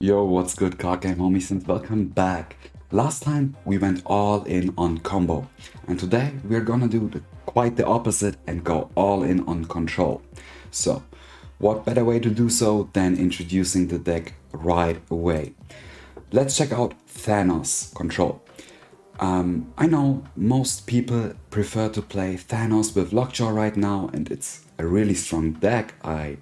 Yo, what's good, card game homies, and welcome back. Last time we went all in on combo, and today we're gonna do quite the opposite and go all in on control. So, what better way to do so than introducing the deck right away? Let's check out THANOS Control. I know most people prefer to play Thanos with Lockjaw right now, and it's a really strong deck. I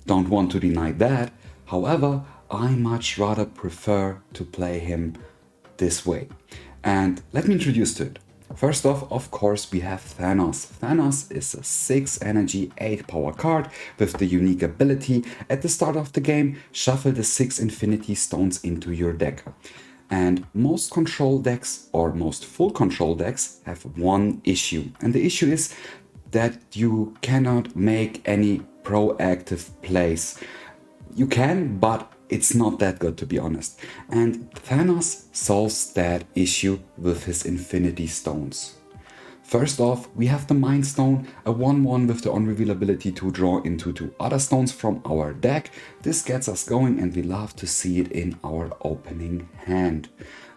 don't want to deny that. However, I much rather prefer to play him this way. And let me introduce to it. First off, of course, we have Thanos. Thanos is a 6 energy, 8 power card with the unique ability at the start of the game, shuffle the 6 infinity stones into your deck. And most control decks or most full control decks have one issue. And the issue is that you cannot make any proactive plays. You can, but it's not that good, to be honest. And Thanos solves that issue with his Infinity Stones. First off, we have the Mind Stone, a 1-1 with the unreveal ability to draw into 2 other stones from our deck. This gets us going and we love to see it in our opening hand.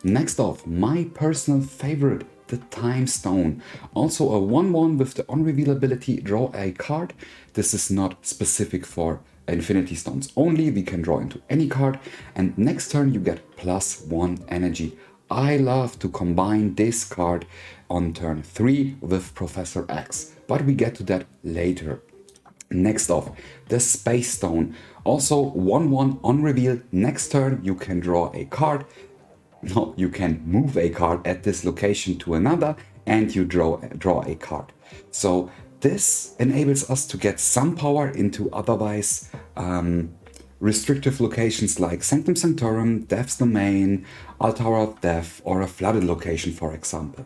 Next off, my personal favorite, the Time Stone. Also a 1-1 with the unreveal ability, draw a card. This is not specific for Infinity Stones only, we can draw into any card, and next turn you get +1 energy. I love to combine this card on turn 3 with Professor X, but we get to that later. Next off, the Space Stone. Also 1-1 on reveal. Next turn you can draw a card. No, you can move a card at this location to another and you draw a card. So this enables us to get some power into otherwise restrictive locations like Sanctum Sanctorum, Death's Domain, Altar of Death, or a flooded location, for example.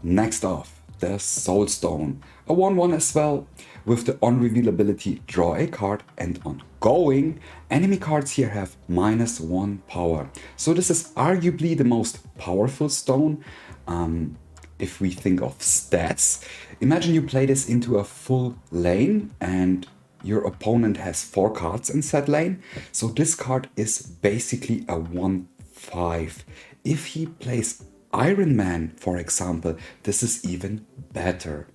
Next off, the Soul Stone. A 1-1 as well, with the on-reveal ability, draw a card, and on going, enemy cards here have -1 power. So this is arguably the most powerful stone. If we think of stats, imagine you play this into a full lane and your opponent has 4 cards in said lane. So this card is basically a 1-5. If he plays Iron Man, for example, this is even better.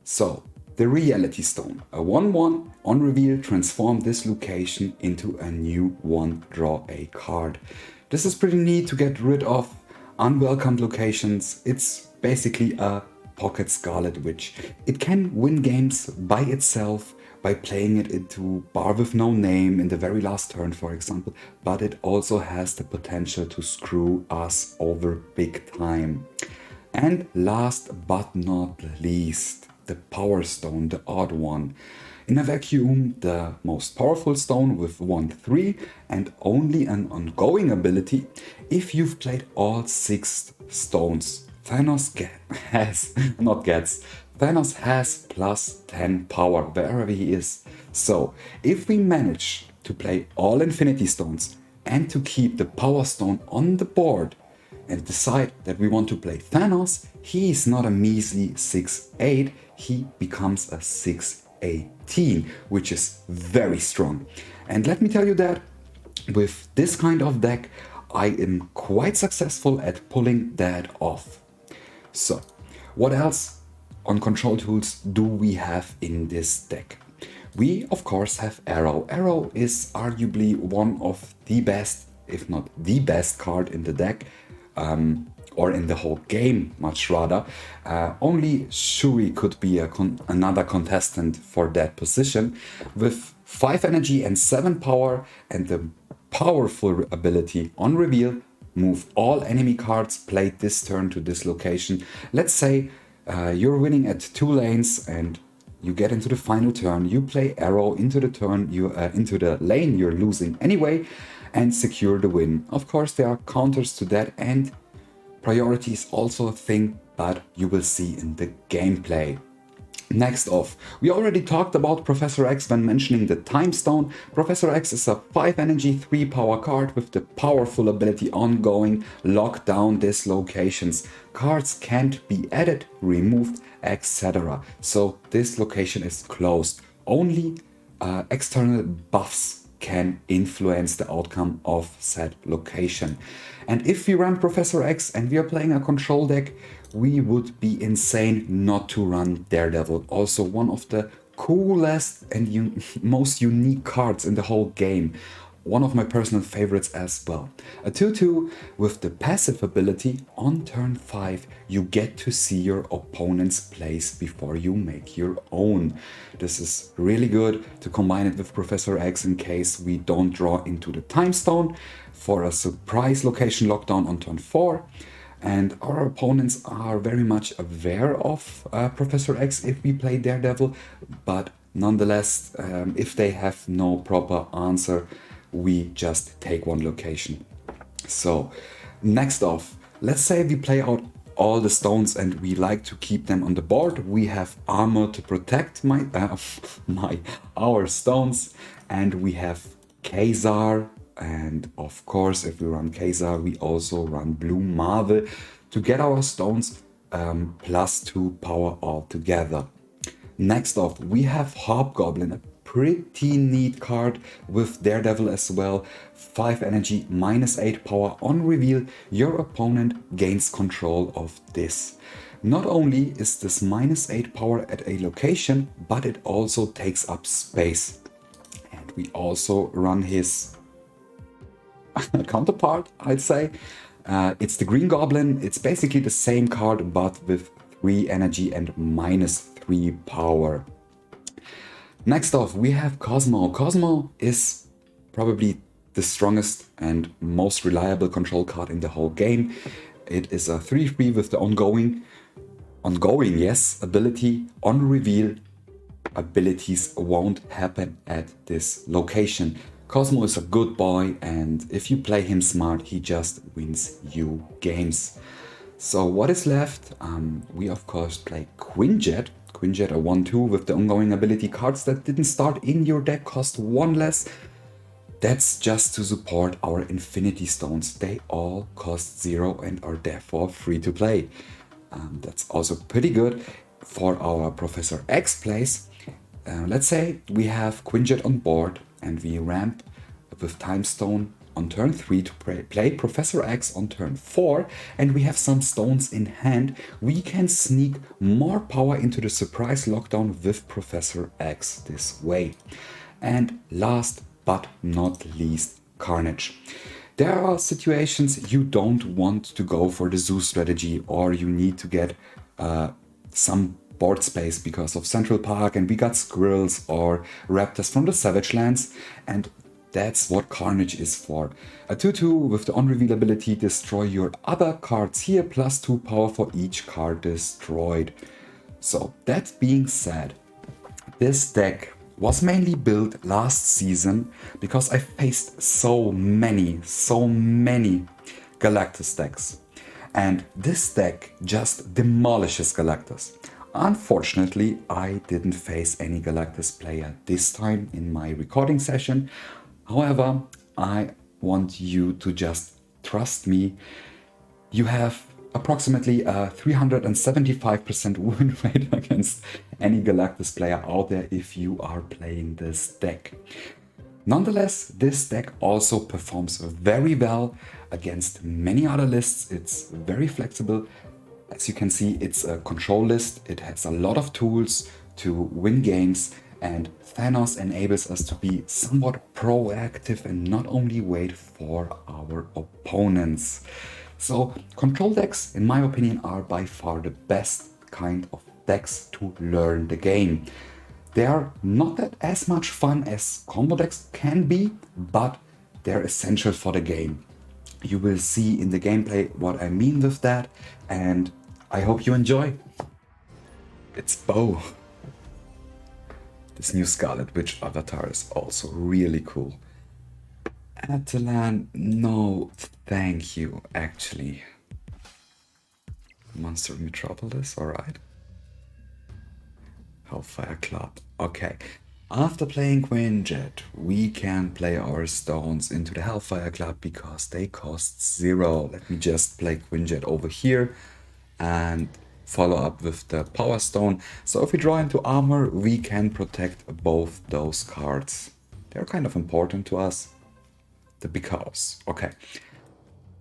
So, the Reality Stone. A 1-1 on reveal, transform this location into a new one, draw a card. This is pretty neat to get rid of unwelcomed locations. It's basically a pocket Scarlet Witch. It can win games by itself by playing it into Bar with No Name in the very last turn, for example, but it also has the potential to screw us over big time. And last but not least, the Power Stone, the odd one. In a vacuum, the most powerful stone with 1-3 and only an ongoing ability if you've played all 6 stones. Thanos has +10 power wherever he is. So if we manage to play all Infinity Stones and to keep the Power Stone on the board and decide that we want to play Thanos, he is not a measly 6-8, he becomes a 6-18, which is very strong. And let me tell you that with this kind of deck, I am quite successful at pulling that off. So, what else on control tools do we have in this deck? We, of course, have Aero. Aero is arguably one of the best, if not the best card in the deck, or in the whole game, much rather. Only Shuri could be another contestant for that position. With 5 energy and 7 power and the powerful ability on reveal, move all enemy cards played this turn to this location. Let's say you're winning at 2 lanes and you get into the final turn, you play Aero into the turn, into the lane you're losing anyway, and secure the win. Of course, there are counters to that, and priority is also a thing, but you will see in the gameplay. Next off, we already talked about Professor X when mentioning the Time Stone. Professor X is a 5 energy, 3 power card with the powerful ability ongoing, lock down these locations. Cards can't be added, removed, etc. So this location is closed. Only external buffs can influence the outcome of said location. And if we run Professor X and we are playing a control deck, we would be insane not to run Daredevil. Also one of the coolest and most unique cards in the whole game. One of my personal favorites as well. A 2/2 with the passive ability, on turn 5 you get to see your opponent's plays before you make your own. This is really good to combine it with Professor X in case we don't draw into the Time Stone for a surprise location lockdown on turn 4. And our opponents are very much aware of Professor X if we play Daredevil, but nonetheless, if they have no proper answer, we just take one location. So next off, let's say we play out all the stones and we like to keep them on the board. We have armor to protect our stones, and we have Ka-Zar, and of course if we run Ka-Zar we also run Blue Marvel to get our stones +2 power altogether. Next off, we have Hobgoblin, a pretty neat card with Daredevil as well. 5 energy, -8 power. On reveal, your opponent gains control of this. Not only is this -8 power at a location, but it also takes up space. And we also run his counterpart, I'd say. It's the Green Goblin. It's basically the same card, but with 3 energy and -3 power. Next off, we have Cosmo. Cosmo is probably the strongest and most reliable control card in the whole game. It is a 3/3 with the ongoing, yes, ability. On reveal, abilities won't happen at this location. Cosmo is a good boy, and if you play him smart, he just wins you games. So what is left? We of course play Quinjet. Quinjet, a 1/2 with the ongoing ability. Cards that didn't start in your deck cost 1 less. That's just to support our Infinity Stones. They all cost 0 and are therefore free to play. That's also pretty good for our Professor X plays. Let's say we have Quinjet on board and we ramp with Time Stone on turn 3 to play Professor X on turn 4, and we have some stones in hand. We can sneak more power into the surprise lockdown with Professor X this way. And last but not least, Carnage. There are situations you don't want to go for the zoo strategy, or you need to get some board space because of Central Park and we got squirrels or raptors from the Savage Lands, and that's what Carnage is for. A 2/2 with the on-reveal ability, destroy your other cards here, +2 power for each card destroyed. So that being said, this deck was mainly built last season because I faced so many Galactus decks. And this deck just demolishes Galactus. Unfortunately, I didn't face any Galactus player this time in my recording session. However, I want you to just trust me. You have approximately a 375% win rate against any Galactus player out there if you are playing this deck. Nonetheless, this deck also performs very well against many other lists. It's very flexible. As you can see, it's a control list. It has a lot of tools to win games, and Thanos enables us to be somewhat proactive and not only wait for our opponents. So control decks, in my opinion, are by far the best kind of decks to learn the game. They are not that as much fun as combo decks can be, but they're essential for the game. You will see in the gameplay what I mean with that, and I hope you enjoy. It's Bo. This new Scarlet Witch avatar is also really cool. Atalan, no, thank you, actually. Monster Metropolis, alright. Hellfire Club, okay. After playing Quinjet, we can play our stones into the Hellfire Club because they cost 0. Let me just play Quinjet over here and follow up with the Power Stone. So if we draw into armor, we can protect both those cards. They're kind of important to us. The big house. Okay.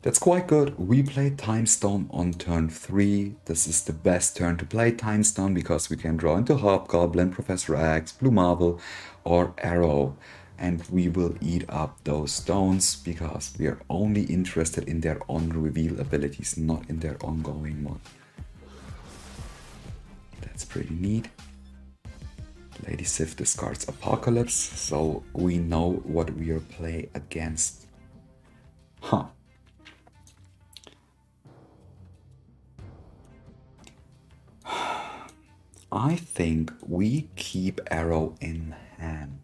That's quite good. We played Time Stone on turn 3. This is the best turn to play Time Stone because we can draw into Hobgoblin, Professor X, Blue Marvel, or Aero. And we will eat up those stones because we are only interested in their on-reveal abilities, not in their ongoing one. That's pretty neat. Lady Sif discards Apocalypse, so we know what we are playing against. Huh. I think we keep Aero in hand.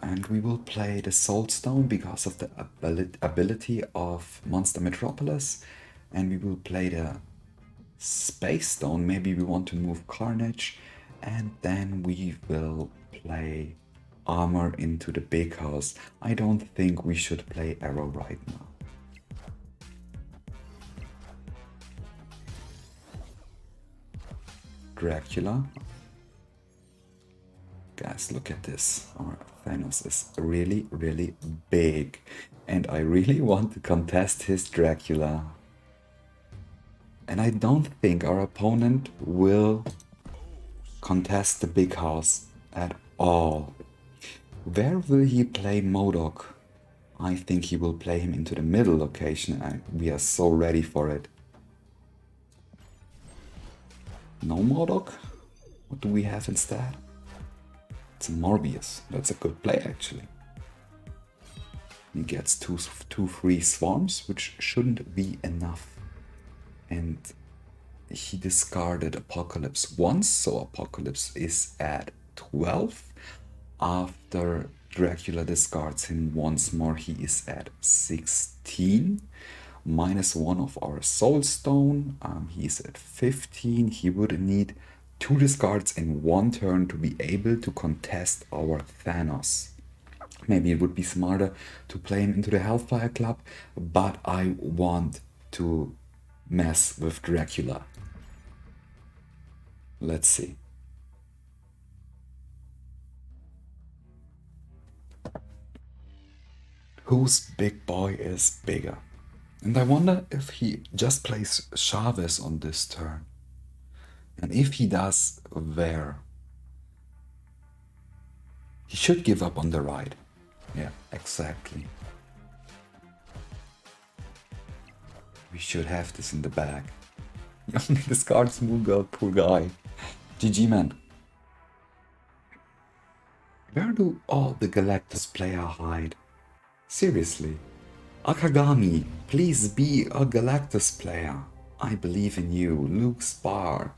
And we will play the Soulstone because of the ability of Monster Metropolis. And we will play the Space Stone. Maybe we want to move Carnage. And then we will play Armor into the big house. I don't think we should play Aero right now. Dracula. Guys, look at this. Our Thanos is really, really big. And I really want to contest his Dracula. And I don't think our opponent will contest the big house at all. Where will he play MODOK? I think he will play him into the middle location and we are so ready for it. No MODOK? What do we have instead? It's a Morbius. That's a good play actually. He gets two free swarms, which shouldn't be enough. And he discarded Apocalypse once, so Apocalypse is at 12. After Dracula discards him once more, he is at 16. -1 of our Soul Stone. He is at 15. He would need 2 discards in 1 turn to be able to contest our Thanos. Maybe it would be smarter to play him into the Hellfire Club, but I want to mess with Dracula. Let's see. Whose big boy is bigger? And I wonder if he just plays Chavez on this turn. And if he does, where? He should give up on the right. Yeah, exactly. We should have this in the bag. He only discards Moogle, poor guy. GG, man. Where do all the Galactus players hide? Seriously. Akagami, please be a Galactus player. I believe in you. Luke Spar.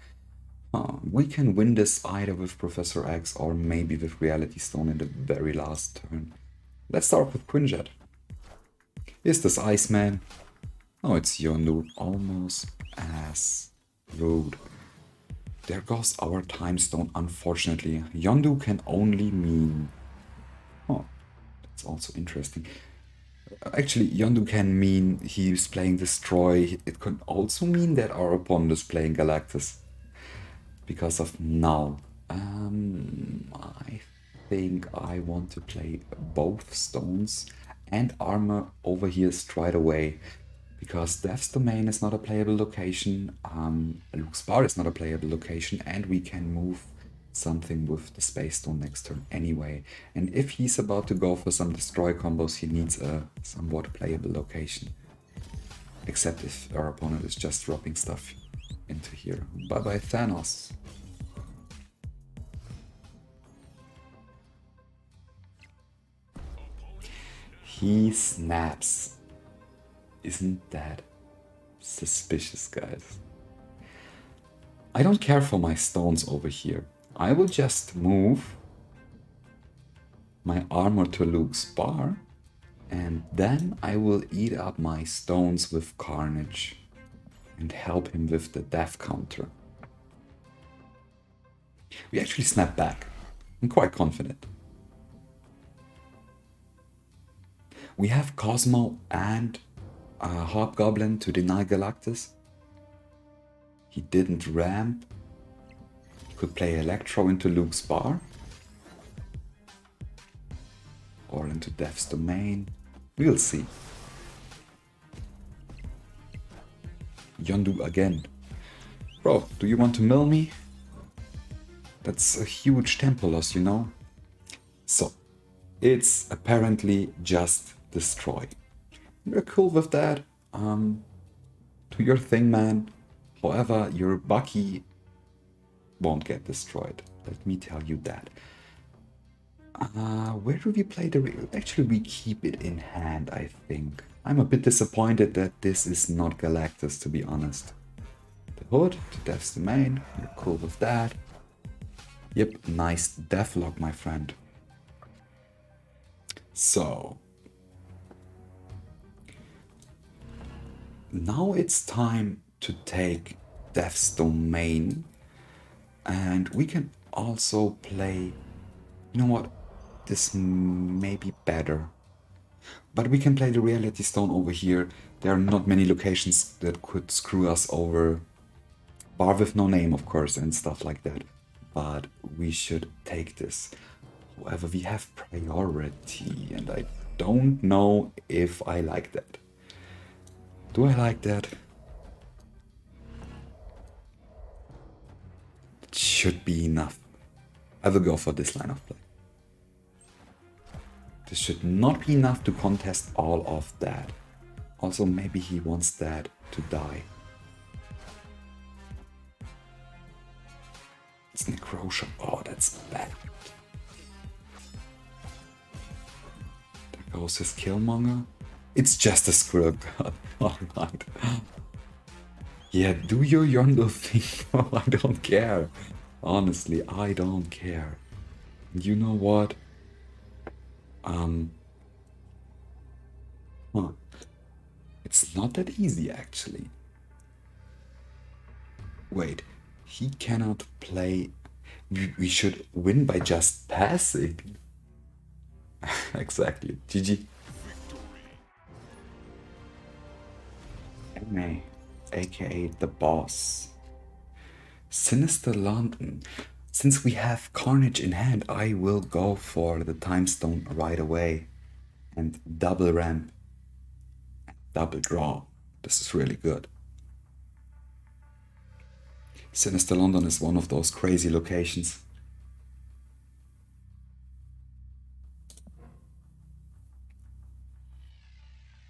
We can win this either with Professor X or maybe with Reality Stone in the very last turn. Let's start with Quinjet. Is this Iceman? Oh, it's Yondu. Almost as rude. There goes our Time Stone, unfortunately. Yondu can only mean... Oh, that's also interesting. Actually, Yondu can mean he's playing Destroy. It could also mean that our opponent is playing Galactus. Because of Null. I think I want to play both stones and armor over here straight away. Because Death's Domain is not a playable location, Luke's Bar is not a playable location, and we can move something with the Space Stone next turn anyway. And if he's about to go for some Destroy combos, he needs a somewhat playable location. Except if our opponent is just dropping stuff into here. Bye bye Thanos. He snaps. Isn't that suspicious, guys? I don't care for my stones over here. I will just move my armor to Luke's bar, and then I will eat up my stones with Carnage and help him with the death counter. We actually snap back. I'm quite confident. We have Cosmo and Hobgoblin to deny Galactus. He didn't ramp. He could play Electro into Luke's bar. or into Death's Domain. We'll see. Yondu again. Bro, do you want to mill me? That's a huge tempo loss, you know? So, it's apparently just destroy. We're cool with that. Do your thing, man. However, your Bucky won't get destroyed. Let me tell you that. Where do we play the... Actually, we keep it in hand, I think. I'm a bit disappointed that this is not Galactus, to be honest. The Hood to Death's Domain. You're cool with that. Yep, nice Deathlock, my friend. So... now it's time to take Death's Domain. And we can also play... you know what? This may be better. But we can play the Reality Stone over here. There are not many locations that could screw us over. Bar with no name, of course, and stuff like that. But we should take this. However, we have priority, and I don't know if I like that. Do I like that? It should be enough. I will go for this line of play. This should not be enough to contest all of that. Also, maybe he wants that to die. It's Necrosha. Oh, that's bad. There goes his Killmonger. It's just a Squirrel God. Alright. Yeah, do your Yondu thing. I don't care. Honestly, I don't care. You know what? It's not that easy, actually. Wait, he cannot play... We should win by just passing. Exactly. GG. MA, aka the boss. Sinister London. Since we have Carnage in hand, I will go for the Time Stone right away. And double ramp. Double draw. This is really good. Sinister London is one of those crazy locations.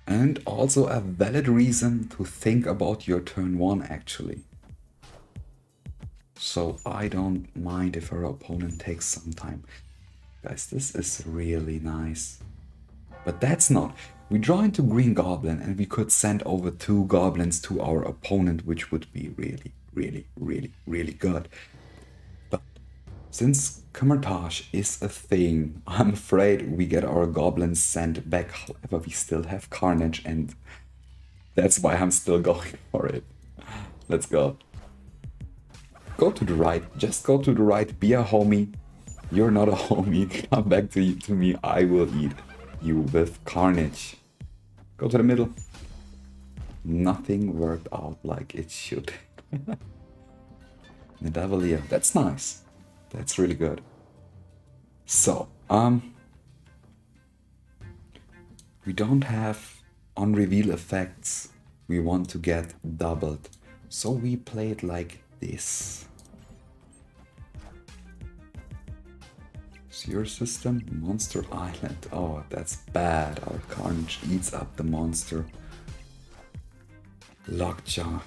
And also a valid reason to think about your turn 1 actually. So I don't mind if our opponent takes some time. Guys, this is really nice. But that's not. We draw into Green Goblin and we could send over 2 goblins to our opponent, which would be really good. But since Camouflage is a thing, I'm afraid we get our goblins sent back. However, we still have Carnage and that's why I'm still going for it. Let's go. Go to the right. Just go to the right. Be a homie. You're not a homie. Come back to me. I will eat you with Carnage. Go to the middle. Nothing worked out like it should. Daredevil, that's nice. That's really good. So, we don't have on reveal effects we want to get doubled. So we play it like this. Sewer system, Monster Island. Oh, that's bad. Our Carnage eats up the monster. Lockjaw.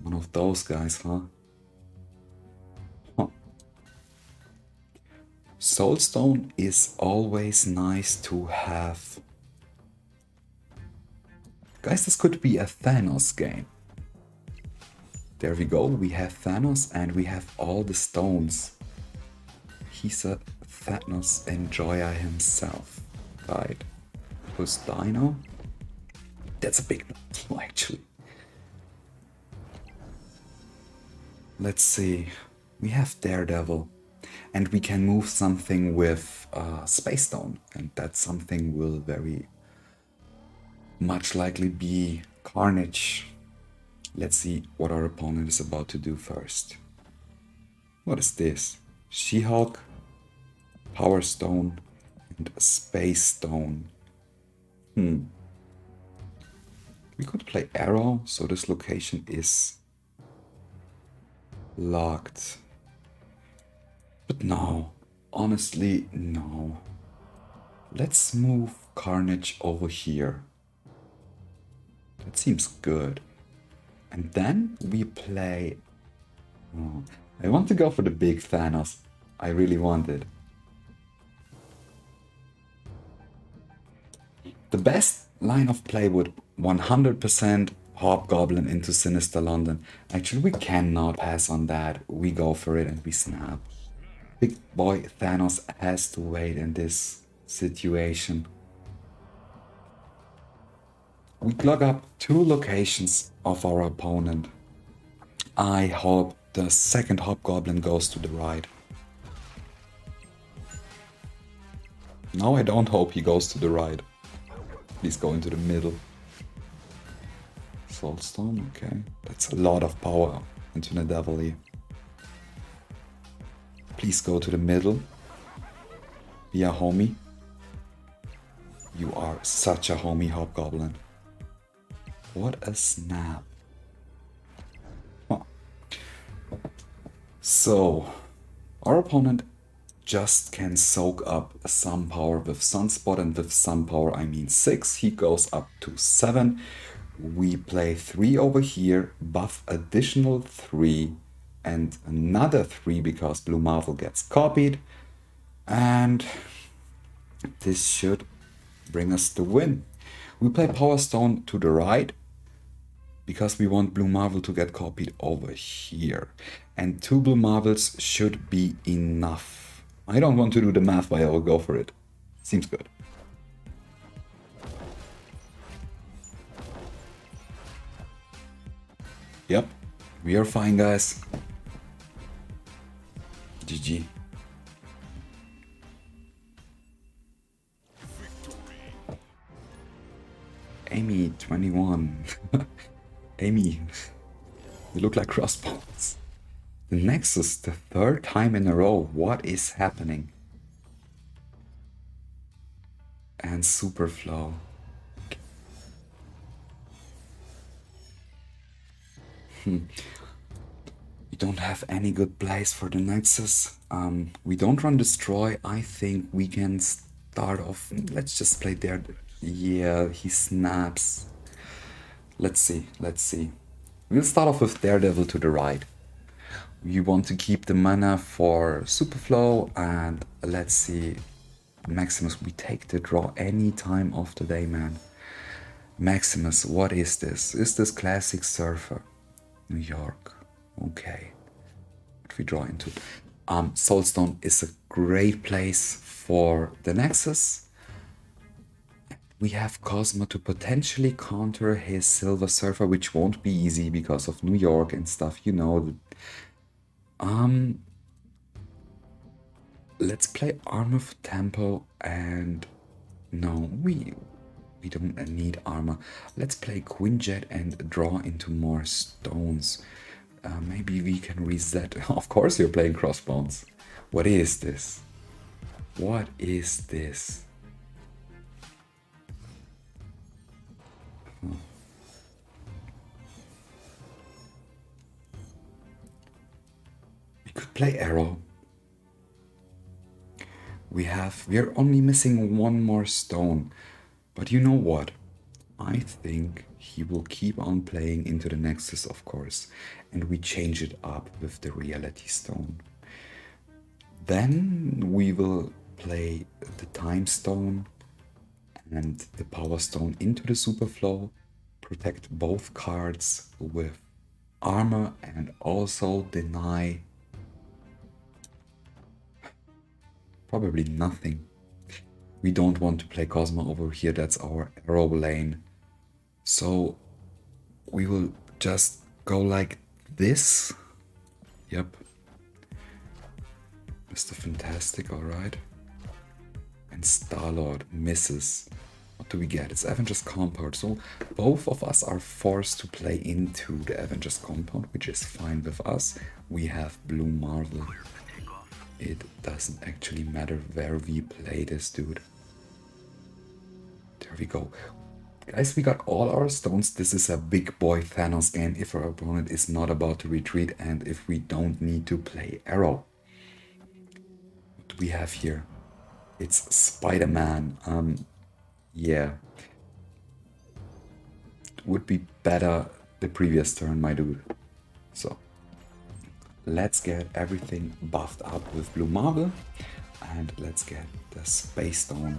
One of those guys, huh? Soulstone is always nice to have. Guys, this could be a Thanos game. There we go. We have Thanos and we have all the stones. He's a Thanos enjoyer himself, right? Plus Dino. That's a big no, actually. Let's see. We have Daredevil, and we can move something with Space Stone, and that something will very much likely be Carnage. Let's see what our opponent is about to do first. What is this? She-Hulk, Power Stone, and a Space Stone. We could play Aero, so this location is locked. But no, honestly, no. Let's move Carnage over here. That seems good. And then we play... Oh, I want to go for the big Thanos. I really want it. The best line of play would 100% Hobgoblin into Sinister London. Actually, we cannot pass on that. We go for it and we snap. Big boy Thanos has to wait in this situation. We clog up 2 locations of our opponent. I hope the second Hobgoblin goes to the right. No, I don't hope he goes to the right. Please go into the middle. Soulstone, okay. That's a lot of power into the Daredevil. Please go to the middle. Be a homie. You are such a homie, Hobgoblin. What a snap. Huh. So, our opponent just can soak up some power with Sunspot, and with some power I mean 6. He goes up to 7. We play 3 over here, buff additional 3 and another 3 because Blue Marvel gets copied. And this should bring us the win. We play Power Stone to the right because we want Blue Marvel to get copied over here. And 2 Blue Marvels should be enough. I don't want to do the math, but I will go for it. Seems good. Yep, we are fine, guys. GG. Amy, 21. Amy, you look like Crossbones. The Nexus, the 3rd time in a row. What is happening? And Superflow. We don't have any good plays for the Nexus. We don't run Destroy. I think we can start off... Let's just play Daredevil. Yeah, he snaps. Let's see, let's see. We'll start off with Daredevil to the right. We want to keep the mana for Superflow, and let's see. Maximus, we take the draw any time of the day, man. Maximus, what is this? Is this Classic Surfer? New York. Okay. What we draw into? Soulstone is a great place for the Nexus. We have Cosmo to potentially counter his Silver Surfer, which won't be easy because of New York and stuff, you know. Let's play Armor for Tempo, and no, we don't need armor. Let's play Quinjet and draw into more stones. Maybe we can reset. Of course you're playing Crossbones. What is this? What is this? We could play Aero. We're only missing 1 more stone. But you know what? I think he will keep on playing into the Nexus, of course, and we change it up with the Reality Stone. Then we will play the Time Stone and the Power Stone into the Superflow, protect both cards with armor, and also deny probably nothing. We don't want to play Cosmo over here, that's our Aero lane. So we will just go like this. Yep. Mr. Fantastic, alright. And Star-Lord misses. What do we get? It's Avengers Compound. So both of us are forced to play into the Avengers Compound, which is fine with us. We have Blue Marvel. it doesn't actually matter where we play this, dude. There we go. Guys, we got all our stones. This is a big boy Thanos game if our opponent is not about to retreat and if we don't need to play Aero. What do we have here? It's Spider-Man. Yeah. Would be better the previous turn, my dude. So, let's get everything buffed up with blue marble. And let's get the Space Stone.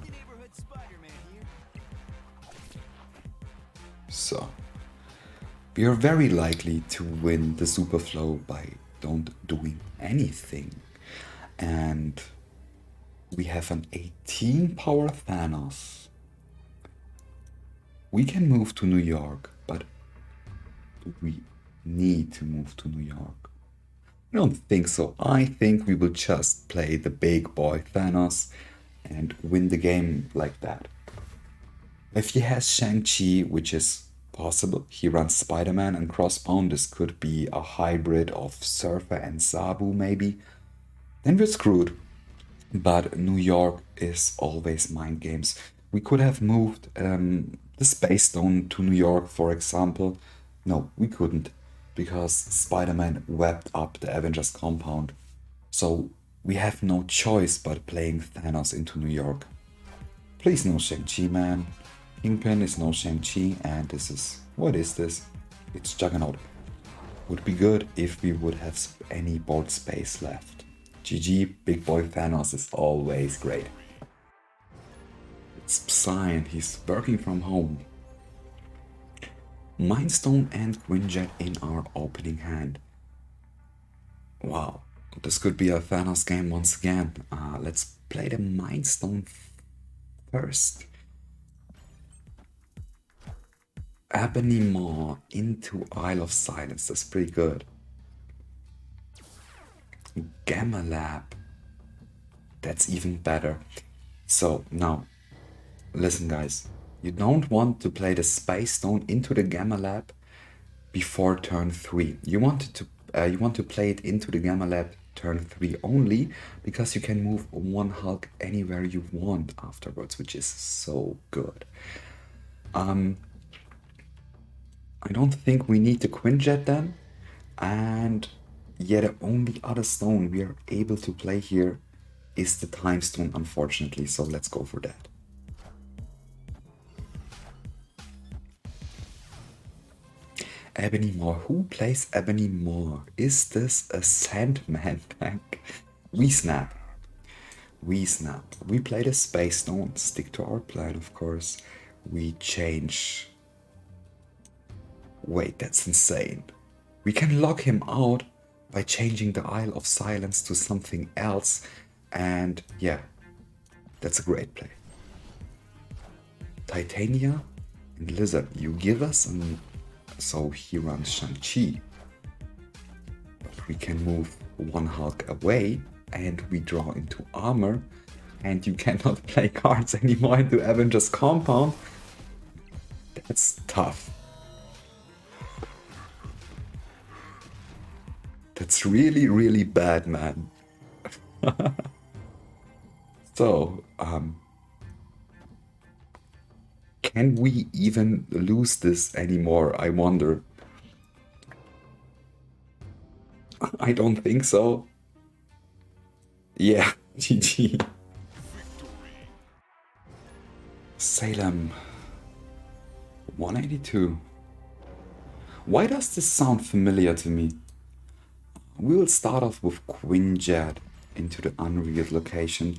So, we are very likely to win the Super Flow by don't doing anything. And we have an 18 power Thanos. We can move to New York, but we need to move to New York. I don't think so. I think we will just play the big boy Thanos and win the game like that. If he has Shang-Chi, which is possible, he runs Spider-Man and Crossbow, this could be a hybrid of Surfer and Sabu maybe, then we're screwed. But New York is always mind games. We could have moved the Space Stone to New York, for example. No, we couldn't, because Spider-Man webbed up the Avengers compound. So we have no choice but playing Thanos into New York. Please no Shang-Chi, man. Kingpin is no Shang-Chi, and this is... what is this? It's Juggernaut. Would be good if we would have any board space left. GG, big boy Thanos is always great. It's Psy, he's working from home. Mind Stone and Quinjet in our opening hand. Wow, this could be a Thanos game once again. Let's play the Mind Stone first. Ebony Maw into Isle of Silence, that's pretty good. Gamma Lab, that's even better. So now, listen guys, you don't want to play the Space Stone into the Gamma Lab before turn 3. You want to play it into the Gamma Lab turn 3 only, because you can move one Hulk anywhere you want afterwards, which is so good. I don't think we need the Quinjet then, and yeah, the only other stone we are able to play here is the Time Stone, unfortunately, so let's go for that. Ebony Maw. Who plays Ebony Maw? Is this a Sandman tank? We snap. We snap. We play the Space Stone. Stick to our plan, of course. We change. Wait, that's insane. We can lock him out by changing the Isle of Silence to something else. And yeah, that's a great play. Titania and Lizard, you give us an... So he runs Shang-Chi. But we can move one Hulk away and we draw into armor. And you cannot play cards anymore into Avengers compound. That's tough. That's really, really bad, man. So, can we even lose this anymore, I wonder? I don't think so. Yeah, GG. Salem. 182. Why does this sound familiar to me? We will start off with Quinjet into the Unreal location.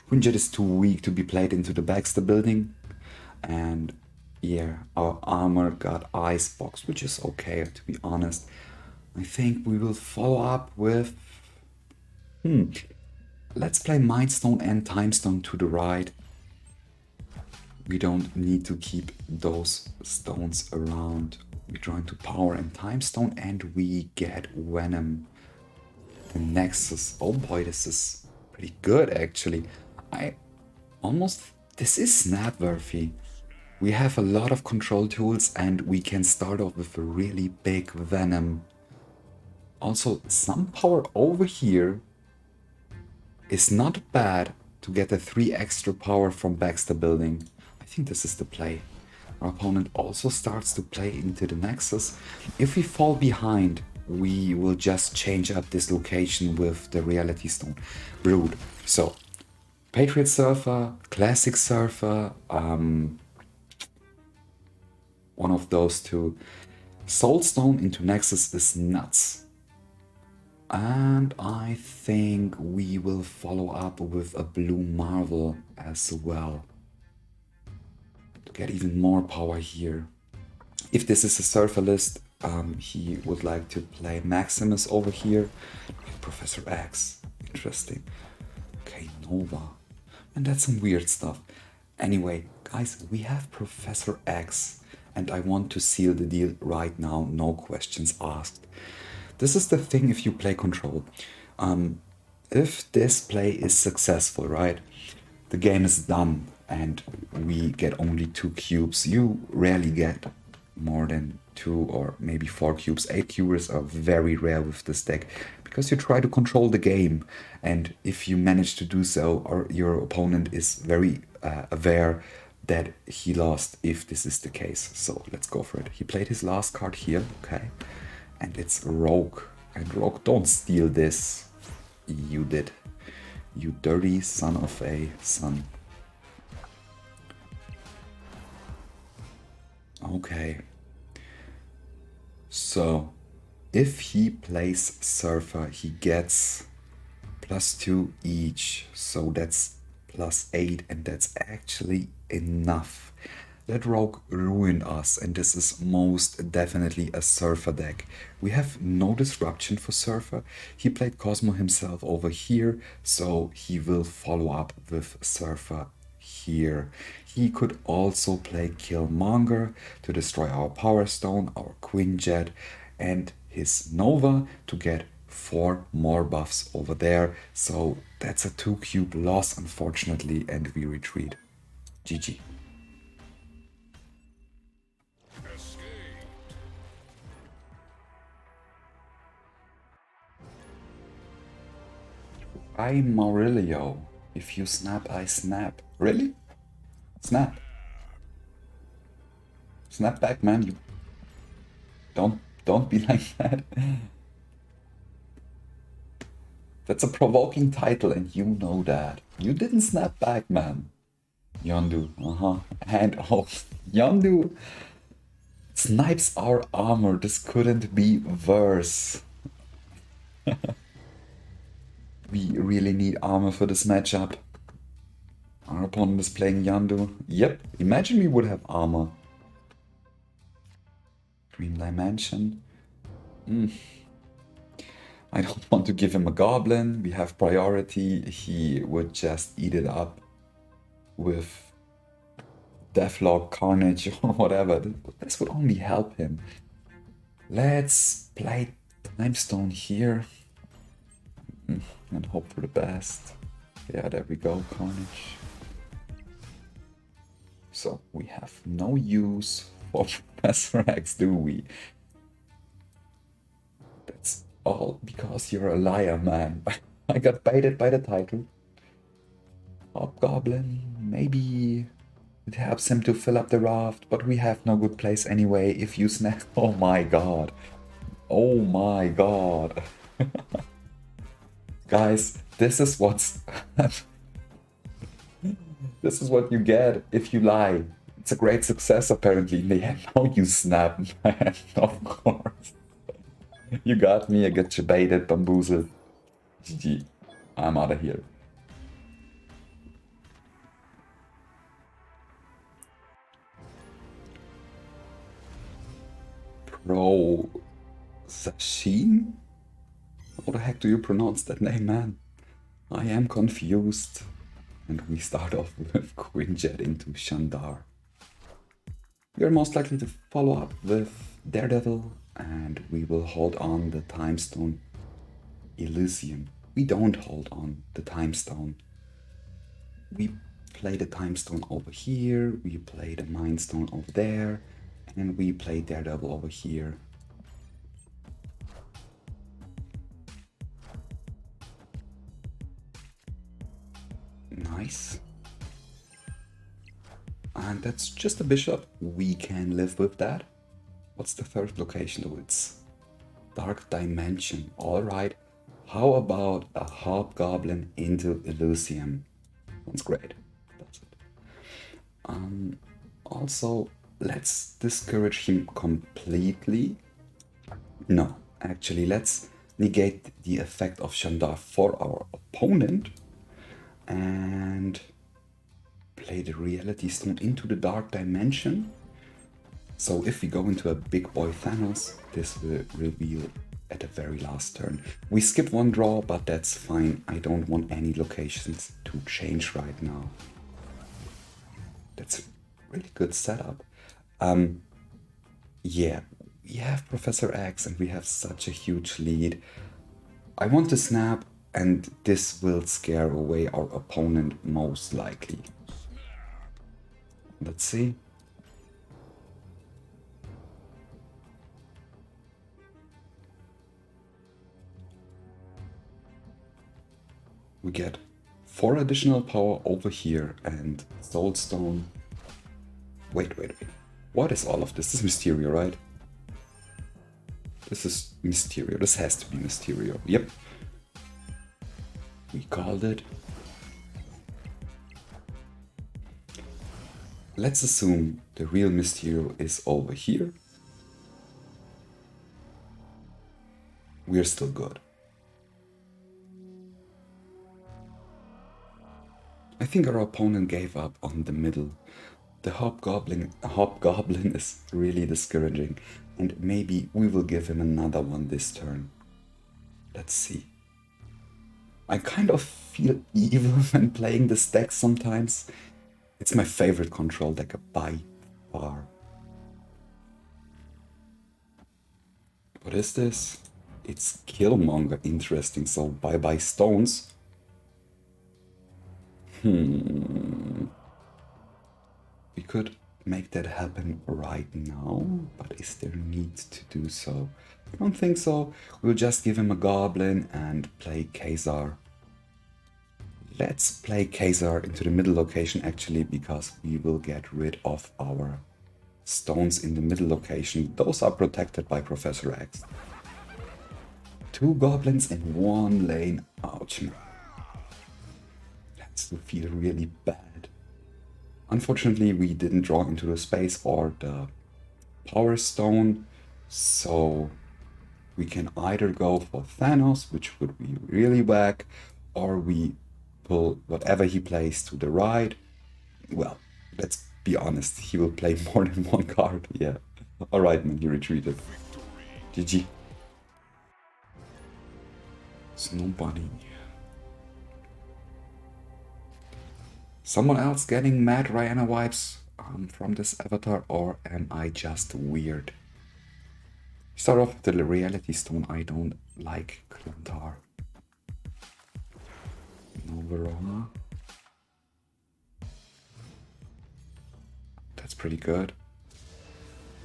Quinjet is too weak to be played into the Baxter building. And yeah, our armor got Icebox, which is okay, to be honest. I think we will follow up with... Let's play Mind Stone and Time Stone to the right. We don't need to keep those stones around. We draw into Power and Time Stone and we get Venom. The Nexus. Oh boy, this is pretty good actually. This is snap-worthy. We have a lot of control tools and we can start off with a really big Venom. Also, some power over here. It's not bad to get the 3 extra power from Baxter building. I think this is the play. Our opponent also starts to play into the Nexus. If we fall behind, we will just change up this location with the Reality Stone Brood. So, Patriot Surfer, Classic Surfer, one of those two. Soulstone into Nexus is nuts. And I think we will follow up with a Blue Marvel as well. To get even more power here. If this is a Surfer list, he would like to play Maximus over here. Professor X. Interesting. Okay, Nova. And that's some weird stuff. Anyway, guys, we have Professor X. And I want to seal the deal right now. No questions asked. This is the thing if you play Control. If this play is successful, right? The game is done and we get only 2 cubes. You rarely get more than 2 or maybe 4 cubes. 8 cubers are very rare with this deck because you try to control the game, and if you manage to do so, or your opponent is very aware that he lost if this is the case. So let's go for it. He played his last card here, okay, and it's Rogue. And Rogue, don't steal this. You did. You dirty son of a son. Okay. So, if he plays Surfer, he gets +2 each. So that's +8, and that's actually enough. That Rogue ruined us, and this is most definitely a Surfer deck. We have no disruption for Surfer. He played Cosmo himself over here, so he will follow up with Surfer here. He could also play Killmonger to destroy our Power Stone, our Quinjet, and his Nova to get 4 more buffs over there. So that's a 2 cube loss, unfortunately, and we retreat. GG. I'm Maurilio. If you snap, I snap. Really? Snap. Snap back, man. You don't be like that. That's a provoking title, and you know that. You didn't snap back, man. Yondu, And oh, Yondu snipes our armor. This couldn't be worse. We really need armor for this matchup. Our opponent is playing Yondu. Yep, imagine we would have armor. Dream Dimension. I don't want to give him a Goblin. We have priority. He would just eat it up with Deathlock, Carnage, or whatever. This would only help him. Let's play Timestone here and hope for the best. Yeah, there we go, Carnage. So we have no use for Professor X, do we? That's all because you're a liar, man. I got baited by the title. Hobgoblin, maybe it helps him to fill up the raft, but we have no good place anyway. If you snap, oh my god. Oh my god. Guys, this is what's... This is what you get if you lie. It's a great success, apparently. Yeah, now you snap, man. Of course. You got me, I got you baited, bamboozled. GG. I'm out of here. Pro... Sashin? How the heck do you pronounce that name, man? I am confused. And we start off with Quinjet into Shandar. We are most likely to follow up with Daredevil, and we will hold on the Time Stone Elysium. We don't hold on the Time Stone. We play the Time Stone over here, we play the Mind Stone over there, and we play Daredevil over here. Nice. And that's just a bishop. We can live with that. What's the third location though? It's Dark Dimension. Alright. How about a Hobgoblin into Elysium? Sounds great. That's it. Also, let's discourage him completely. No, actually, let's negate the effect of Shandar for our opponent and play the Reality Stone into the Dark Dimension. So if we go into a big boy Thanos, this will reveal at the very last turn. We skip one draw, but that's fine. I don't want any locations to change right now. That's a really good setup. Yeah, we have Professor X and we have such a huge lead. I want to snap, and this will scare away our opponent most likely. Let's see. We get 4 additional power over here and Soulstone. Wait. What is all of this? This is Mysterio, right? This is Mysterio. This has to be Mysterio. Yep. We called it. Let's assume the real Mysterio is over here. We're still good. I think our opponent gave up on the middle. The Hobgoblin is really discouraging, and maybe we will give him another one this turn. Let's see. I kind of feel evil when playing this deck sometimes. It's my favorite control deck by far. What is this? It's Killmonger. Interesting. So bye-bye stones. We could make that happen right now, but is there need to do so? I don't think so. We'll just give him a Goblin and play Ka-Zar. Let's play Ka-Zar into the middle location actually, because we will get rid of our stones in the middle location. Those are protected by Professor X. 2 goblins in 1 lane. Ouch. That's to feel really bad. Unfortunately, we didn't draw into the space or the Power Stone, so we can either go for Thanos, which would be really whack, or we pull whatever he plays to the right. Well, let's be honest, he will play more than 1 card, yeah. Alright, man, he retreated. GG. It's nobody. Someone else getting mad Rihanna vibes from this avatar, or am I just weird? Start off with the Reality Stone. I don't like Clontar. No Verona. That's pretty good.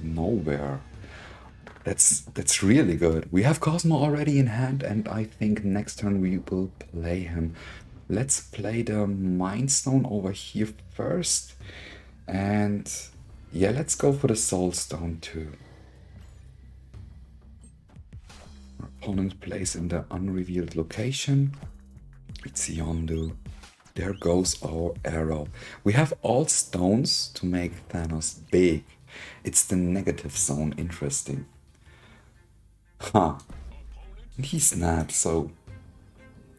Nowhere. That's really good. We have Cosmo already in hand, and I think next turn we will play him. Let's play the Mind Stone over here first. And yeah, let's go for the Soul Stone too. Our opponent plays in the unrevealed location. It's Yondu. There goes our Aero. We have all stones to make Thanos big. It's the negative zone. Interesting. Huh. He snapped, so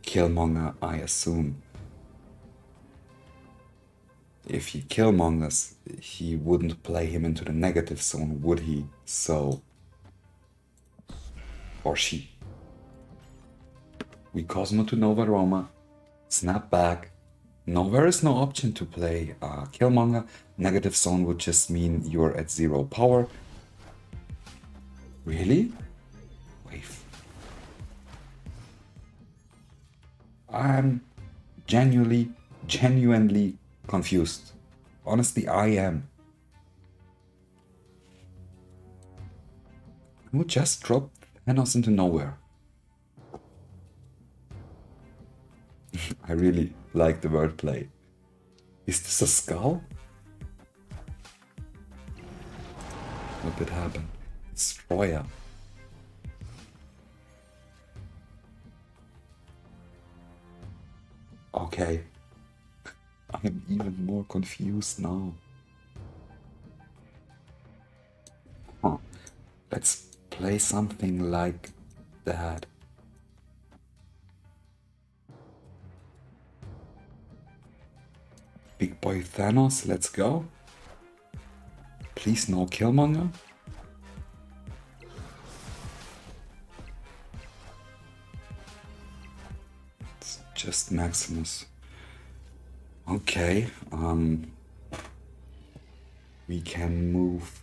Killmonger, I assume. If he Killmongers, he wouldn't play him into the negative zone, would he? So... or she. We Cosmo to Nova Roma. Snap back. No, there is no option to play Killmonger. Negative zone would just mean you're at 0 power. Really? Wave. I'm genuinely confused. Honestly, I am. Who just dropped Thanos into nowhere? I really like the wordplay. Is this a skull? What did happen? Destroyer. Okay. I'm even more confused now. Huh. Let's play something like that. Big boy Thanos, let's go. Please no Killmonger. It's just Maximus. Okay, we can move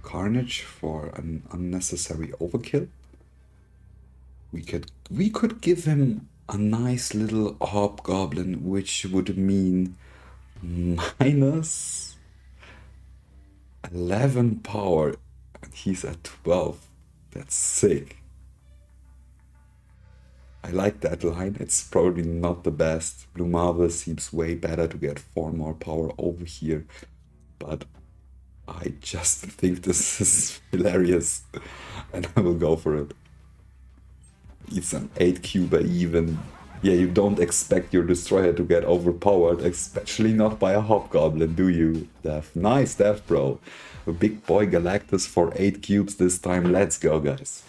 Carnage for an unnecessary overkill. We could give him a nice little Hobgoblin, which would mean minus 11 power, and he's at 12. That's sick. I like that line. It's probably not the best. Blue Marvel seems way better to get 4 more power over here, but I just think this is hilarious, and I will go for it. It's an 8 cuber even. Yeah, you don't expect your destroyer to get overpowered, especially not by a Hobgoblin, do you? Death. Nice death, bro. A big boy Galactus for 8 cubes this time. Let's go, guys.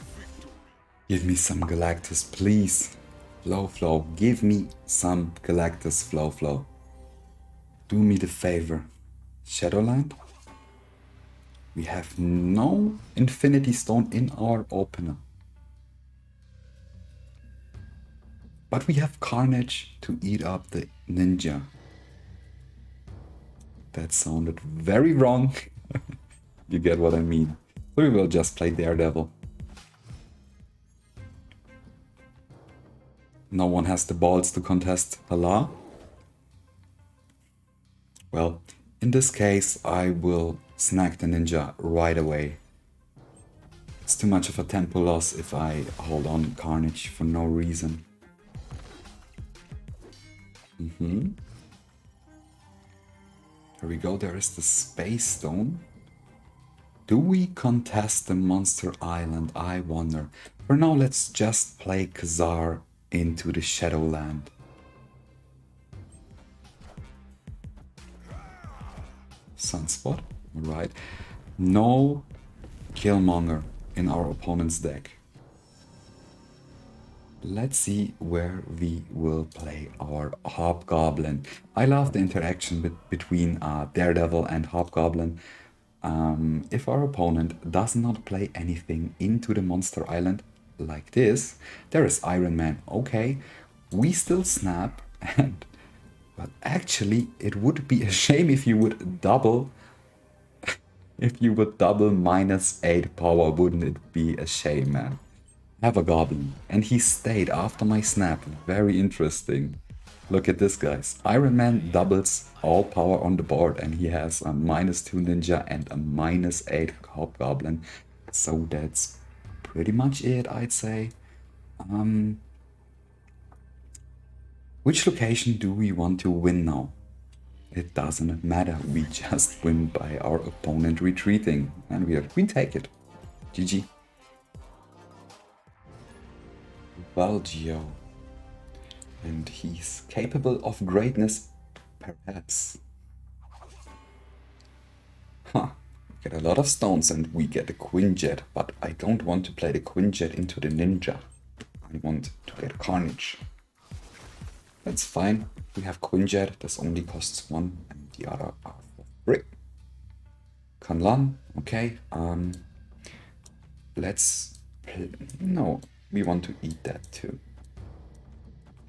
Give me some Galactus, please. Flow. Give me some Galactus, Flow. Do me the favor. Shadowland? We have no Infinity Stone in our opener. But we have Carnage to eat up the ninja. That sounded very wrong. You get what I mean. So we will just play Daredevil. No one has the balls to contest Allah. Well, in this case, I will snag the ninja right away. It's too much of a tempo loss if I hold on Carnage for no reason. Here we go, there is the Space Stone. Do we contest the Monster Island? I wonder. For now, let's just play Ka-Zar into the Shadowland. Sunspot, alright. No Killmonger in our opponent's deck. Let's see where we will play our Hobgoblin. I love the interaction between Daredevil and Hobgoblin. If our opponent does not play anything into the Monster Island like this, there is Iron Man. Okay, we still snap, but actually it would be a shame if you would double. If you would double minus 8 power, wouldn't it be a shame, man? Have a Goblin, and he stayed after my snap. Very interesting. Look at this, guys. Iron Man doubles all power on the board, and he has a -2 ninja and a -8 Hobgoblin. So that's pretty much it, I'd say. Which location do we want to win now? It doesn't matter. We just win by our opponent retreating, and we take it. GG. Valgio. And he's capable of greatness, perhaps. Huh. Get a lot of stones and we get a Quinjet, but I don't want to play the Quinjet into the ninja. I want to get Carnage. That's fine. We have Quinjet, this only costs 1 and the other are for free. Kanlan, okay. No, we want to eat that too.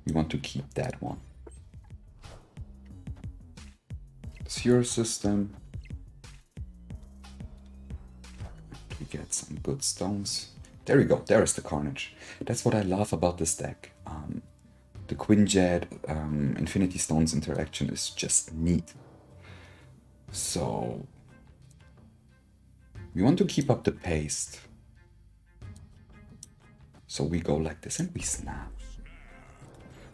We want to keep that one. Sewer system. We get some good stones. There we go, there is the Carnage. That's what I love about this deck. The Quinjet Infinity Stones interaction is just neat. So we want to keep up the pace. So we go like this and we snap.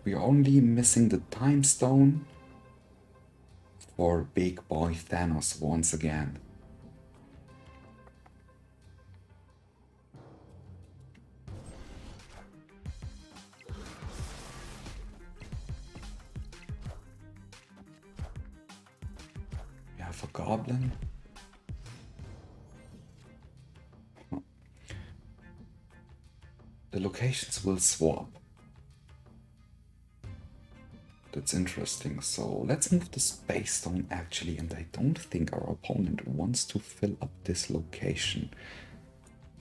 We're only missing the time stone for big boy Thanos once again. We have a Goblin. The locations will swap. That's interesting. So let's move the space stone actually, and I don't think our opponent wants to fill up this location.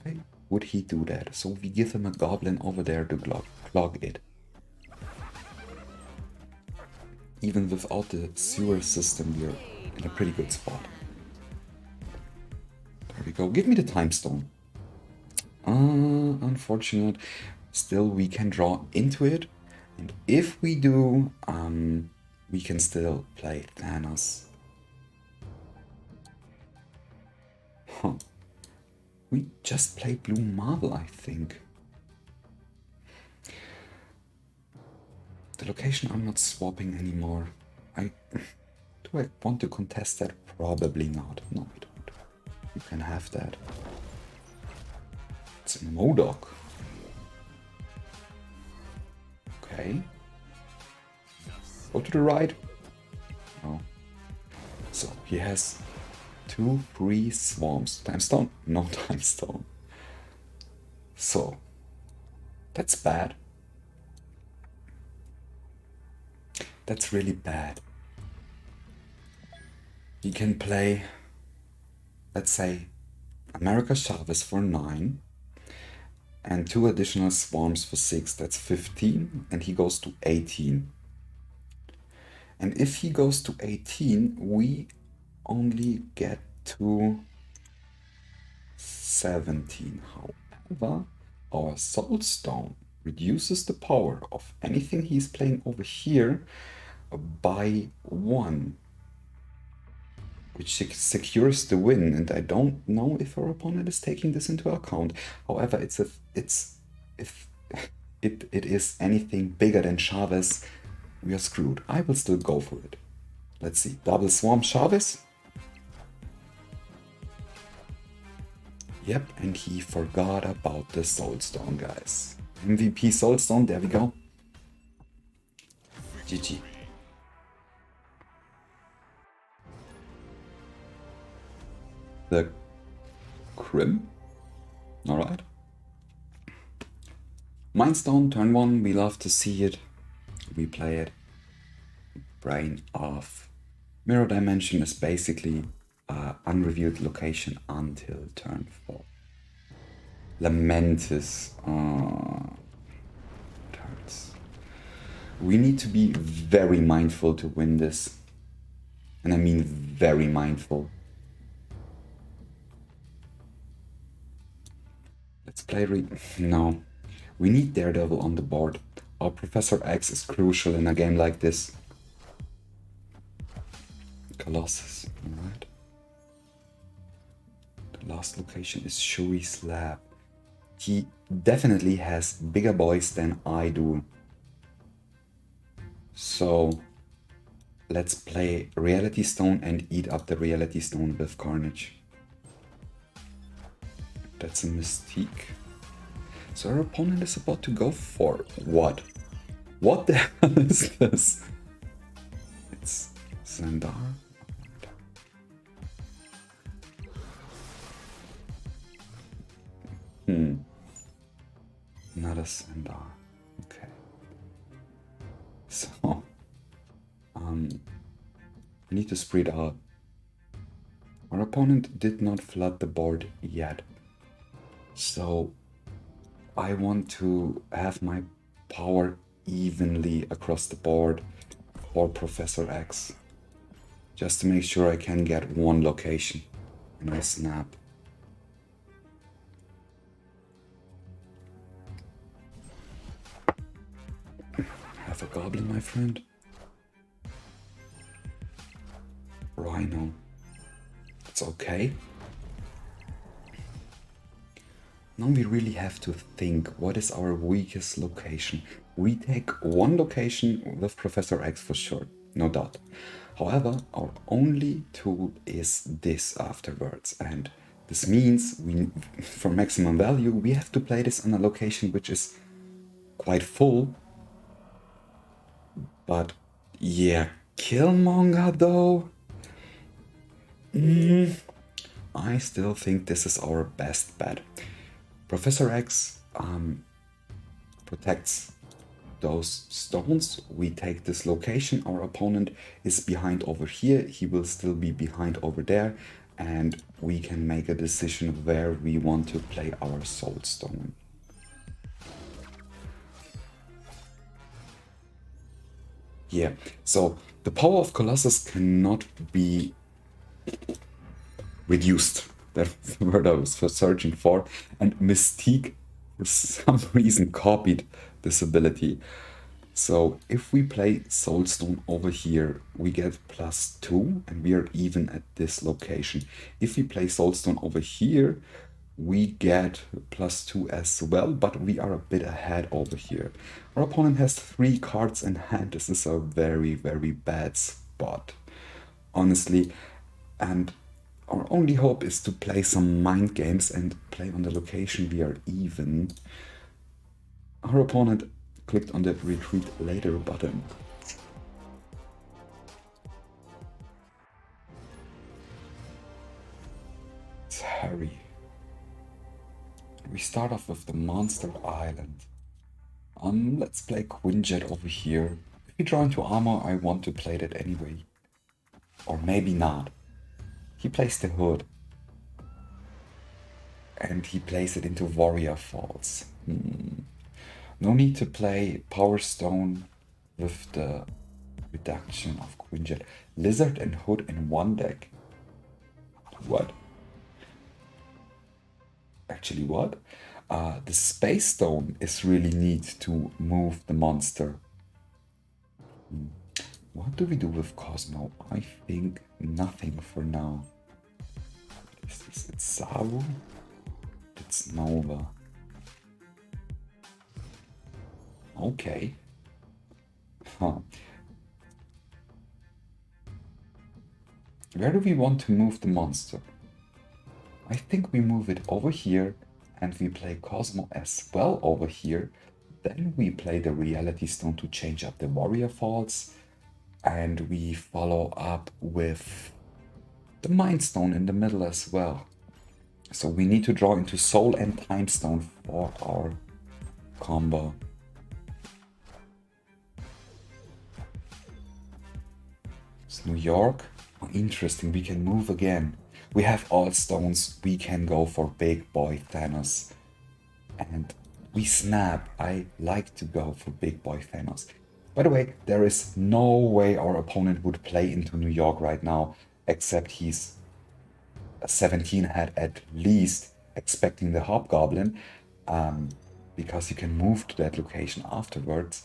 Why would he do that? So we give him a Goblin over there to clog it. Even without the sewer system, we're in a pretty good spot. There we go. Give me the time stone. Unfortunate. Still, we can draw into it. And if we do, we can still play Thanos. Huh. We just play Blue Marble, I think. The location I'm not swapping anymore. Do I want to contest that? Probably not. No, I don't. You can have that. It's a MODOK. Okay. Go to the right. No. So he has 2 free swarms. Time stone? No time stone. So that's bad. That's really bad. He can play, let's say, America Chavez for 9 and 2 additional swarms for 6. That's 15, and he goes to 18. And if he goes to 18, we only get to 17. However, our Soul Stone reduces the power of anything he's playing over here by 1, which secures the win. And I don't know if our opponent is taking this into account. However, if it is anything bigger than Chavez, we are screwed. I will still go for it. Let's see. Double Swarm Chavez. Yep, and he forgot about the Soulstone, guys. MVP Soulstone, there we go. GG. The Crim? Alright. Mindstone, turn 1, we love to see it. We play it. Brain off. Mirror Dimension is basically unreviewed location until turn 4. Lamentus. It hurts. We need to be very mindful to win this. And I mean very mindful. Let's play no. We need Daredevil on the board. Our Professor X is crucial in a game like this. Colossus, alright. The last location is Shuri's lab. He definitely has bigger boys than I do. So let's play Reality Stone and eat up the Reality Stone with Carnage. That's a Mystique. So our opponent is about to go for what? What the hell is this? It's Zandar. Not a Zandar. Okay. So, we need to spread out. Our opponent did not flood the board yet. So, I want to have my power evenly across the board for Professor X. Just to make sure I can get one location. And I snap. Have a Goblin, my friend. Rhino. It's okay. Now we really have to think, what is our weakest location? we take one location with Professor X for sure, no doubt. However, our only tool is this afterwards, and this means we, for maximum value, we have to play this on a location which is quite full. But yeah, Killmonger though, I still think this is our best bet. Professor X protects those stones. We take this location. Our opponent is behind over here. He will still be behind over there. And we can make a decision where we want to play our soul stone. Yeah, so the power of Colossus cannot be reduced. That's the word I was searching for. And Mystique, for some reason, copied this ability. So if we play Soulstone over here, we get +2, and we are even at this location. If we play Soulstone over here, we get +2 as well, but we are a bit ahead over here. Our opponent has 3 cards in hand. This is a very, very bad spot, honestly. And our only hope is to play some mind games and play on the location we are even. Our opponent clicked on the retreat later button. Let's hurry. We start off with the Monster Island. Let's play Quinjet over here. If we draw into armor, I want to play that anyway. Or maybe not. He plays the hood. And he plays it into Warrior Falls. No need to play Power Stone with the reduction of Quinjet. Lizard and Hood in one deck. What? Actually, what? The Space Stone is really neat to move the monster. What do we do with Cosmo? I think nothing for now. Is this it's Saru? It's Nova. Okay. Huh. Where do we want to move the monster? I think we move it over here and we play Cosmo as well over here. Then we play the Reality Stone to change up the Warrior Falls. And we follow up with the Mind Stone in the middle as well. So we need to draw into Soul and Time Stone for our combo. It's New York. Oh, interesting, we can move again. We have all stones, we can go for big boy Thanos. And we snap. I like to go for big boy Thanos. By the way, there is no way our opponent would play into New York right now, except he's 17 head at least, expecting the Hobgoblin, because you can move to that location afterwards.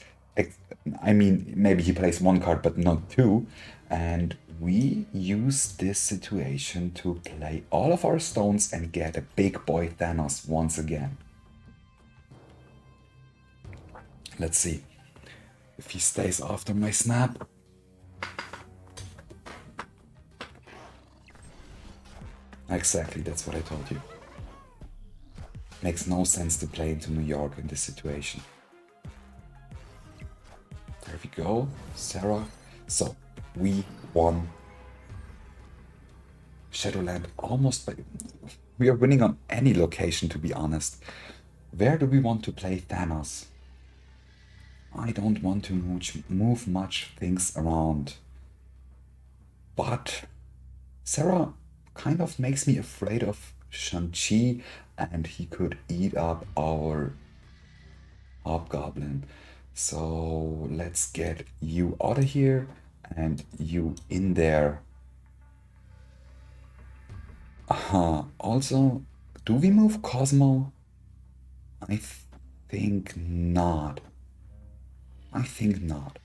I mean, maybe he plays one card, but not two. And we use this situation to play all of our stones and get a big boy Thanos once again. Let's see if he stays after my snap. Exactly, that's what I told you. Makes no sense to play into New York in this situation. There we go, Sarah. So, we won Shadowland almost by... We are winning on any location, to be honest. Where do we want to play Thanos? I don't want to move much things around. But Sarah kind of makes me afraid of Shang-Chi, and he could eat up our Hobgoblin. So let's get you out of here and you in there. Also, do we move Cosmo? I think not. I think not.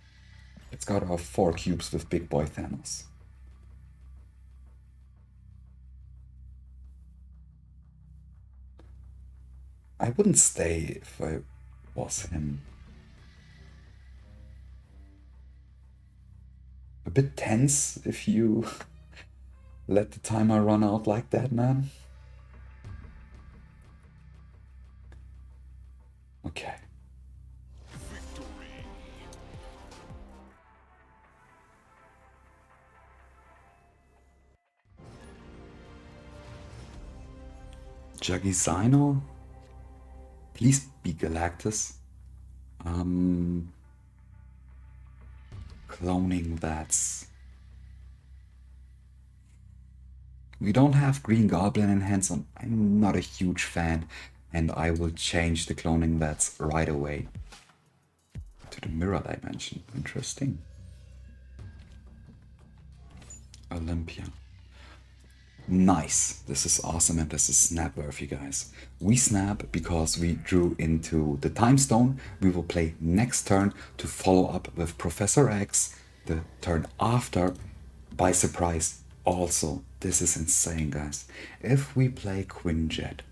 Let's go to our 4 cubes with Big Boy Thanos. I wouldn't stay if I was him. a bit tense if you let the timer run out like that, man. Okay. Jagisino? Please be Galactus. Cloning Vats. We don't have Green Goblin in hands on. I'm not a huge fan, and I will change the cloning Vats right away to the mirror dimension. Interesting. Olympia. Nice. This is awesome and this is snap worthy, guys. We snap because we drew into the time stone. We will play next turn to follow up with Professor X the turn after by surprise. Also, this is insane, guys. If we play Quinjet,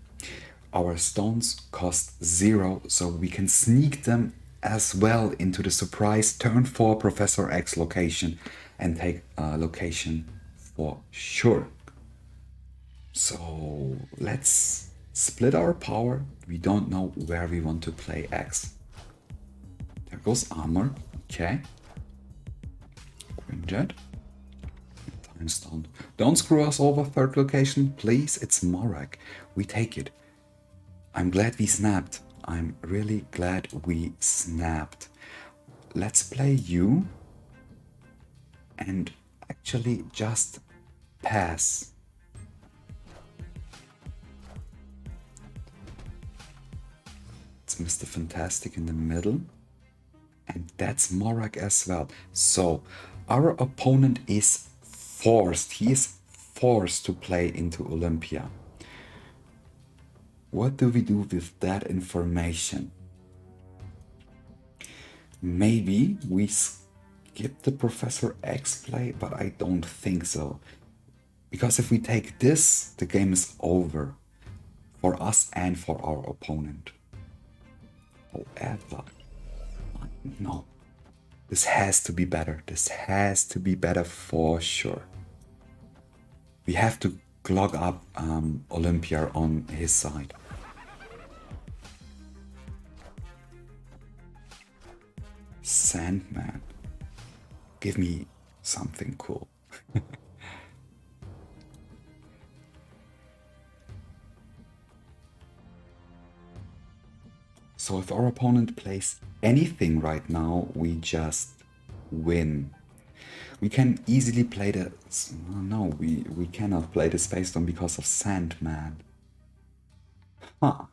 our stones cost 0, so we can sneak them as well into the surprise turn 4 Professor X location and take a location for sure. So let's split our power. We don't know where we want to play X. There goes armor. Okay. Quinjet. Time stone. Don't screw us over third location, please. It's Morak. We take it. I'm glad we snapped. I'm really glad we snapped. Let's play you and actually just pass. It's Mr. Fantastic in the middle. And that's Morak as well. So our opponent is forced. He is forced to play into Olympia. What do we do with that information? Maybe we skip the Professor X play, but I don't think so. Because if we take this, the game is over. For us and for our opponent. However, no. This has to be better. This has to be better for sure. We have to clog up Olympia on his side. Sandman. Give me something cool. So if our opponent plays anything right now, we just win. We can easily play the... No, we cannot play the Space Stone because of Sandman. Huh.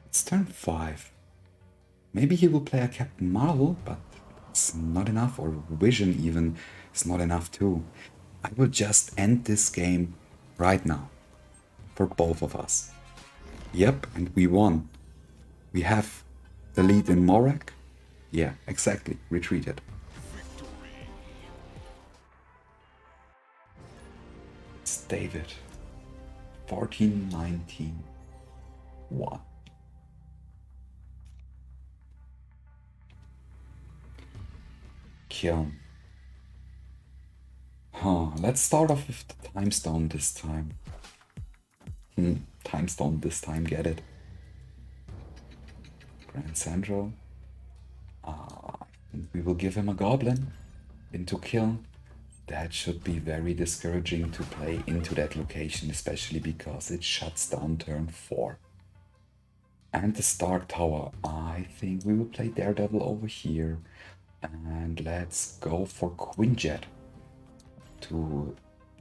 It's turn 5. Maybe he will play a Captain Marvel, but it's not enough, or Vision even is not enough too. I will just end this game right now. For both of us. Yep, and we won. We have the lead in Morak. Yeah, exactly. Retreated. It's David. 14-19. 1. Kill. Huh, let's start off with the Time Stone this time. Time Stone this time, get it? Grand Central. We will give him a Goblin into kill. That should be very discouraging to play into that location, especially because it shuts down turn 4. And the Stark Tower. I think we will play Daredevil over here. And let's go for Quinjet.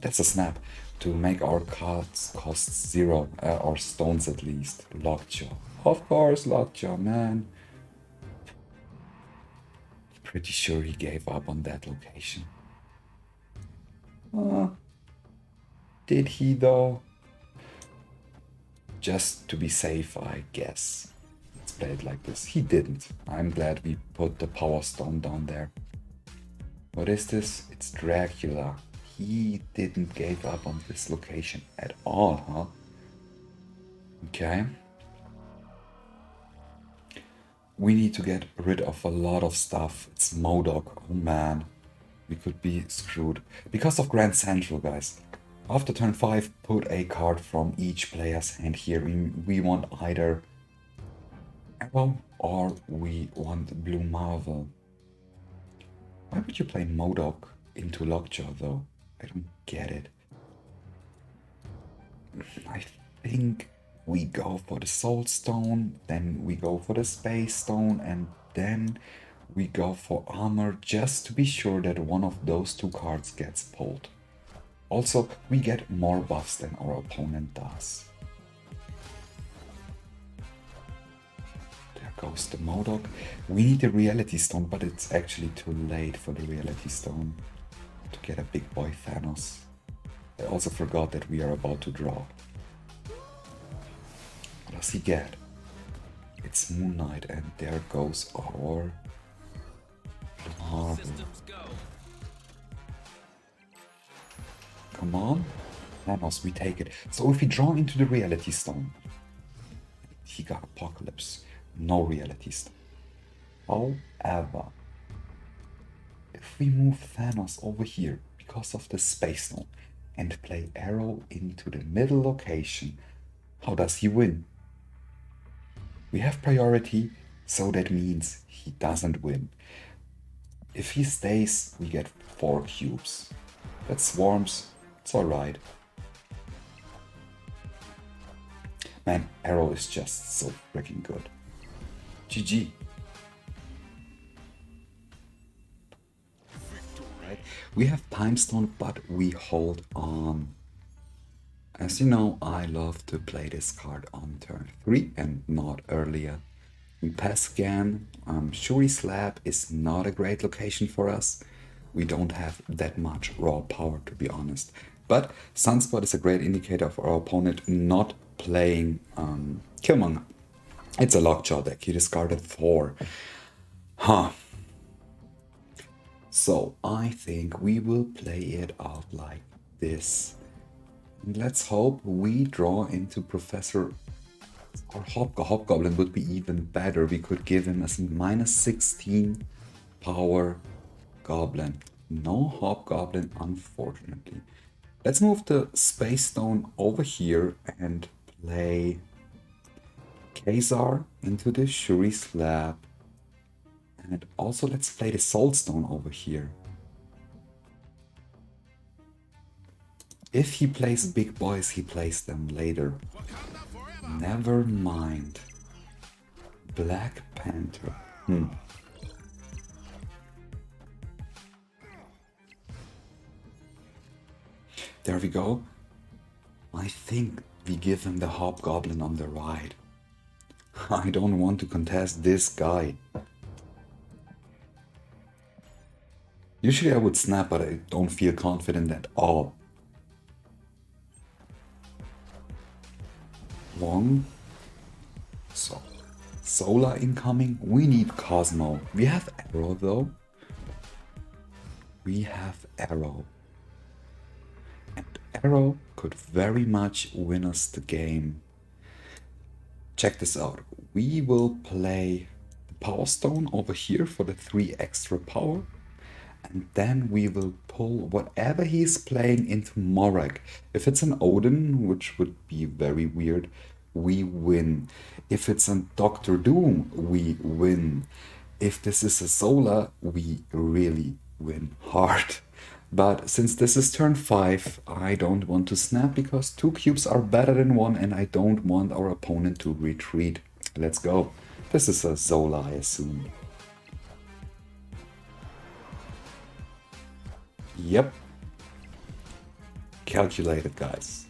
That's a snap. To make our cards cost 0, or stones at least. Lockjaw. Of course, Lockjaw, man. Pretty sure he gave up on that location. Did he though? Just to be safe, I guess. Let's play it like this. He didn't. I'm glad we put the Power Stone down there. What is this? It's Dracula. He didn't give up on this location at all, huh? Okay. We need to get rid of a lot of stuff. It's MODOK. Oh man. We could be screwed. Because of Grand Central, guys. After turn 5, put a card from each player's hand here. We want either Aero or we want Blue Marvel. Why would you play MODOK into Lockjaw though? I don't get it. I think we go for the Soul Stone, then we go for the Space Stone, and then we go for Armor just to be sure that one of those two cards gets pulled. Also, we get more buffs than our opponent does. There goes the MODOK. We need the Reality Stone, but it's actually too late for the Reality Stone to get a big boy Thanos. I also forgot that we are about to draw. What does he get? It's Moon Knight, and there goes our Marvel. Come on, Thanos, we take it. So if we draw into the Reality Stone, he got Apocalypse, no Reality Stone. However, if we move Thanos over here because of the Space Stone and play Aero into the middle location, how does he win? We have priority, so that means he doesn't win. If he stays, we get 4 cubes. That swarms, it's alright. Man, Aero is just so freaking good. GG. Right. We have Time Stone, but we hold on. As you know, I love to play this card on turn 3 and not earlier. We pass again. Shuri Slab is not a great location for us. We don't have that much raw power, to be honest. But Sunspot is a great indicator of our opponent not playing Killmonger. It's a Lockjaw deck. He discarded 4. Huh. So I think we will play it out like this. Let's hope we draw into Professor or Hobgoblin would be even better. We could give him a -16 power Goblin. No Hobgoblin, unfortunately. Let's move the Space Stone over here and play Ka-Zar into the Shuri Slab. And also let's play the Soul Stone over here. If he plays big boys, he plays them later. Never mind. Black Panther. There we go. I think we give him the Hobgoblin on the right. I don't want to contest this guy. Usually I would snap, but I don't feel confident at all. Long. So, Solar incoming. We need Cosmo. We have Aero though. We have Aero. And Aero could very much win us the game. Check this out. We will play the Power Stone over here for the 3 extra power. And then we will pull whatever he's playing into Morag. If it's an Odin, which would be very weird, we win. If it's a Doctor Doom, we win. If this is a Solar, we really win hard. But since this is turn 5, I don't want to snap because 2 cubes are better than 1 and I don't want our opponent to retreat. Let's go. This is a Solar, I assume. Yep. Calculated, guys.